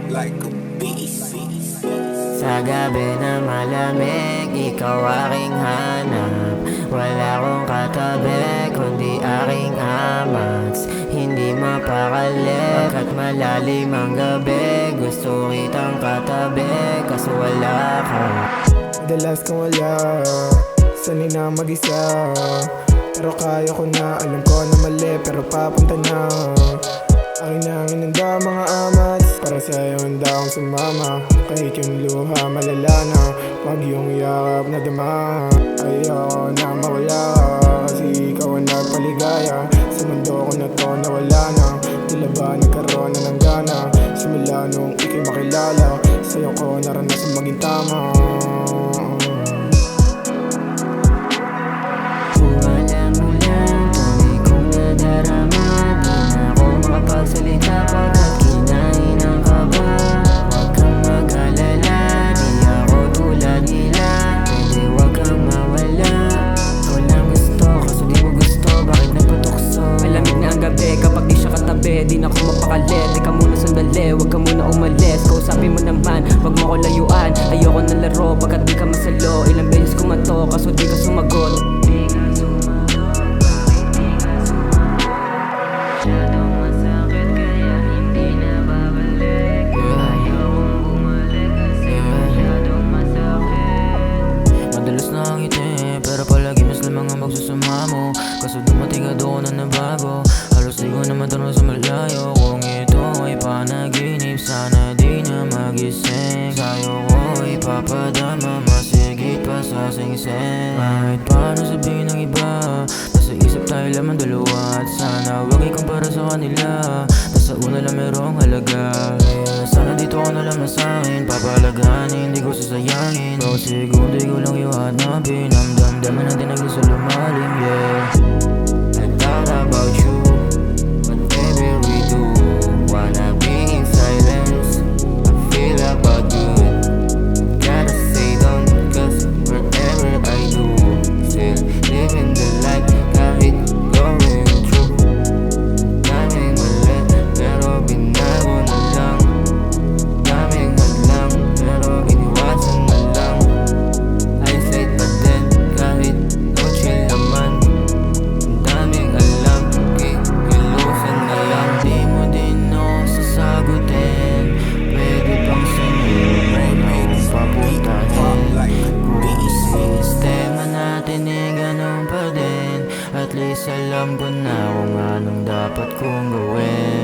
like a beast. Sa gabi na malamig, ikaw aking hanap. Wala akong katabi, kundi aking amats. Hindi mapakali, pagkat malalim ang gabi. Gusto kitang katabi, kaso wala ka. Madalas kang wala, sanay na mag-isa. Pero kaya ko na, alam ko na mali, pero papunta na. Akin na ang inanda mga amats, para sa'yo handa akong sumama. Kahit yung luha malala na, pag yung yakap na dama. Ayoko na mawala, kasi ikaw ang nagpaligaya. Sa mundo ko na to nawala na, tila ba nagkaroon na ng gana. Simula nung ika'y makilala, sa'yo ko naranasan maging tama. Di na ako mapakali, teka muna sandali, wag ka muna umalis. Kausapin mo naman, wag mo ko layuan. Ayoko ng laro, pagkat di ka masalo. Ilang beses kumanto, kaso di ka sumagot. Masyadong masakit, kaya hindi na babalik. Ayokong bumalik kasi masyadong masakit. Madalas nakangiti, pero palagi mas lamang ang magsusumamo. Kaso dumating ka doon na nabago. Halos di ko na matanong sa malayo. Kung ito ay panaginip, sana di na magising. Sa'yo ko ipapadama, masigit pa sa singsing. Kahit paano sabihin ng iba, nasa isip tayo lamang dalawa. At sana wag ikumpara sa kanila, nasa una lang merong halaga. Kaya sana dito ko na lang masahin, papalaganin, di ko sasayangin. Bawat segundo di ko lang iwanapin, ang damdamin natin naging sa lumalim, yeah. I thought about you, whatever we do, wanna be in silence. I feel about good, gotta say don't, cause wherever I do, still living the life kahit going through. Daming mali, pero binago na lang. Daming hadlang, pero iniwasan na lang. Eyesight pa din, kahit no chill naman. Ang daming alam, kikilusan na lang. Di mo din ako sasagutin, pwede pang sinunod akong papuntahin. Kung sistema natin eh ganun pa din, at least alam ko na kung anong dapat kong gawin.